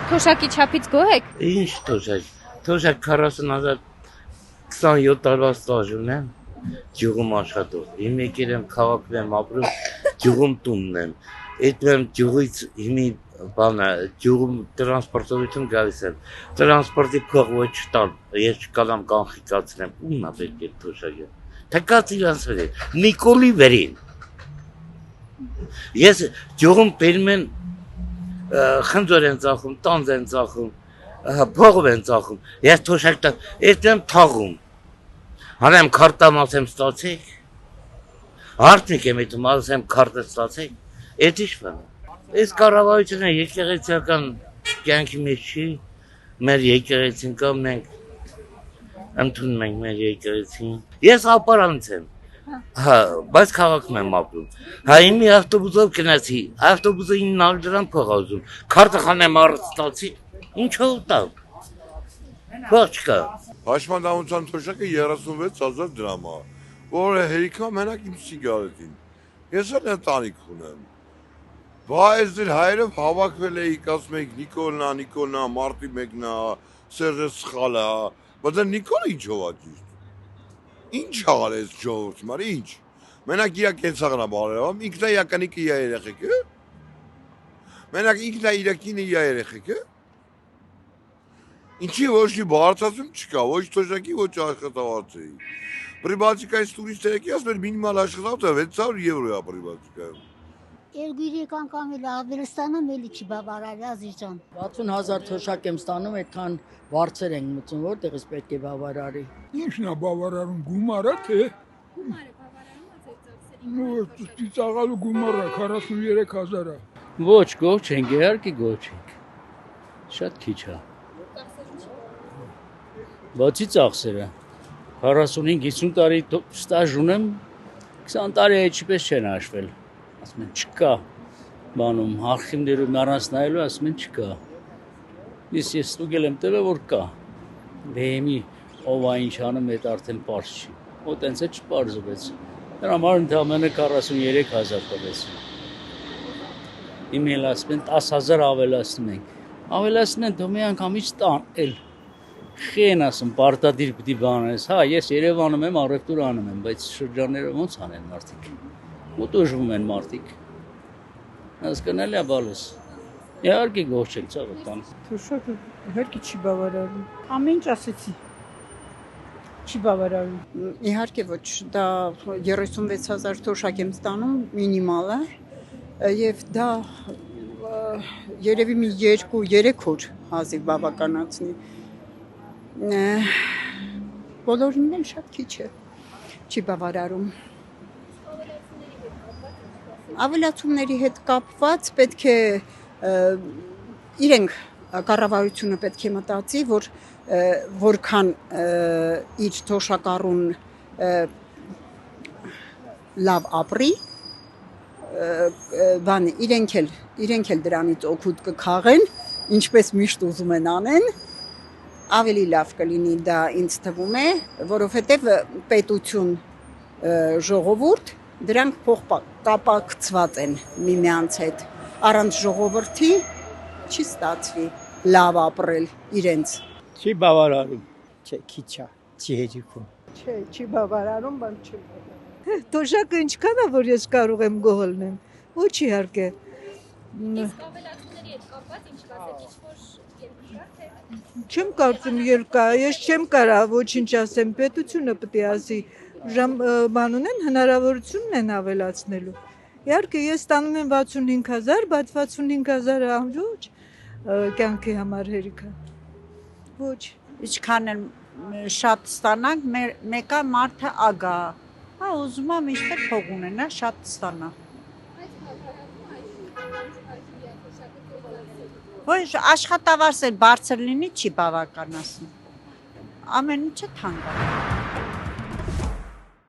Թոշակի չափից գոհ եք։ Ինչ թոշակ։ Թոշակ 40,000 27 տարվա ստաժ ունեմ, գյուղում աշխատող։ Իմ եկել եմ քաղաքում եմ ապրում, գյուղում տունն եմ։ Այդ եմ գյուղից հիմի բանը, գյուղում տրանսպորտովություն գալիս եմ։ Տրանսպորտի փող ոչ տալ, ես չկալամ կանխիկացնեմ։ Ումն է պետք է թոշակը։ Թկած իրանց վրա։ Նիկոլի վերին։ Ես գյուղում բերում են խնձոր են ծախում, տանձ են ծախում, փողով են ծախում, ես թոշակ տա, ես եմ թաղում, հանեմ քարտամ ասեմ ստացեք, հարդնիկ եմ ետում ասեմ քարտը ստացեք, էդ ինչ բան է, ես կառավարությունը եկեղեցիական կյանքի մեջ չի, մեր եկեղեցին կա, մենք ընդունում ենք մեր եկեղեցին, ես ապարանից եմ, բայց քաղաքում եմ ապրում, հա իմի ավտոբուսով գնացի, ավտոբուսը 900 դրամ փող ա ուզում, քարտը խանեմ առ ստացի, ինչով տալ, փող չկա։ Պաշտպանության թոշակը 36,000 դրամ է, որը հերիքա մենակ իմ սիգարետին, ես էլ ընտանիք ունեմ, բայց դեր հայերով հավաքվել էիք, ասում եք Նիկոլնա, Մարտի 1-ն է, Սերժը սխալ է, բայց Նիկոլը ինչով է ճիշտ։ Ինչ արես ժողովուրդ մար, ինչ։ Մենակ իրա կենցաղն է բարերավամ, ինքն է իրականիկը իր երեխեքը։ Մենակ ինքն է իր կինը իր երեխեքը։ Ինչի ոչ մի բարձրացում չկա, ոչ թոշակի, ոչ աշխատավարձի։ Պրիբալտիկայից տուրիստները კი ասում են մինիմալ աշխատավարձը 600 եվրո է պրիբալտիկայում։ Երգիրի կամ էլ Ադրստանում էլի չի բավարարի Ազիզջան։ 60,000 թոշակ եմ ստանում, այդքան վարձեր ենք մտցում, որտեղից պետք է բավարարի։ Ինչն է բավարարում գումարը թե։ Գումարը բավարարում է ձեր ծախսերին։ Ծիծաղալու գումարը 43,000-ը։ Ոչ, գոհ չենք, իհարկե գոհ չենք։ Շատ քիչ է։ Բացի ծախսերը 45-50 տարի ստաժ ունեմ, 20 տարի այդպես չեն հաշվել։ Ասում են չկա բանում, արխիվներում առանց նայելու ասում են չկա։ Ես ստուգել եմ տվել որ կա։ Բեմի ով է ինչ անում այդ արդեն պարզ չի։ Ու տենց է չպարզվեց։ Դրա համար ընդամենը 43,000 տվեց։ Իմ էլ ասում են 10,000 ավելացնում ենք։ Ավելացնում են դու մի անգամից տան էլ։ Խեն ասում պարտադիր պիտի բանես։ Հա, ես Երևանում եմ, առևտուր անում եմ, բայց շրջանները ոնց անեն մարդիկ։ Ուտուժվում են մարդիկ։ Հասկանալի է բալես։ Իհարկե գոհ չենք ցավը տան։ Թոշակը իհարկե չի բավարարում։ Ամեն ինչ ասեցի։ Չի բավարարում։ Իհարկե ոչ, դա 36,000 թոշակ եմ ստանում մինիմալը եւ դա երևի մի 2-3 օր հազիվ բավականացնի։ Բոլորին էլ շատ քիչ է։ Չի բավարարում։ Ավելացումների հետ կապված պետք է իրենք կառավարությունը պետք է մտածի, որ որքան իր թոշակառուն լավ ապրի, բան իրենք էլ դրանից օգուտ կքաղեն, ինչպես միշտ ուզում են անեն, ավելի լավ կլինի դա ինձ թվում է, որովհետև պետություն ժողովուրդ դրանք փոխկապակցված են միմյանց հետ, առանց ժողովրդի չի ստացվի լավ ապրել իրենց։ Չի բավարարում, չէ, քիչ է, չի հեջիքում։ Չէ, չի բավարարում, բան չի բավարարում։ Թոշակը ինչքան է, որ ես կարող եմ գոհ լինեմ։ Ոչ իհարկե։ Իսկ ավելացումների հետ կապված ինչ կասեք, ինչ-որ երկրորդ թե։ Չեմ կարծում երկա, ես չեմ կարա ոչինչ ասեմ, պետությունը պետք է ասի, բան ունեն հնարավորությունն են ավելացնելու։ Իհարկե ես ստանում եմ 65,000, բայց 65,000-ը ոչ կյանքի համար հերիք է։ Ոչ։ Ինչքան էլ շատ ստանանք, մեկը մարդը ագա։ Հա, ուզում եմ ինչպես փող ունենա, շատ ստանա։ Ոչ, աշխատավարձ էլ բարձր լինի չի բավականացնում։ Ամեն ինչը թանկ է։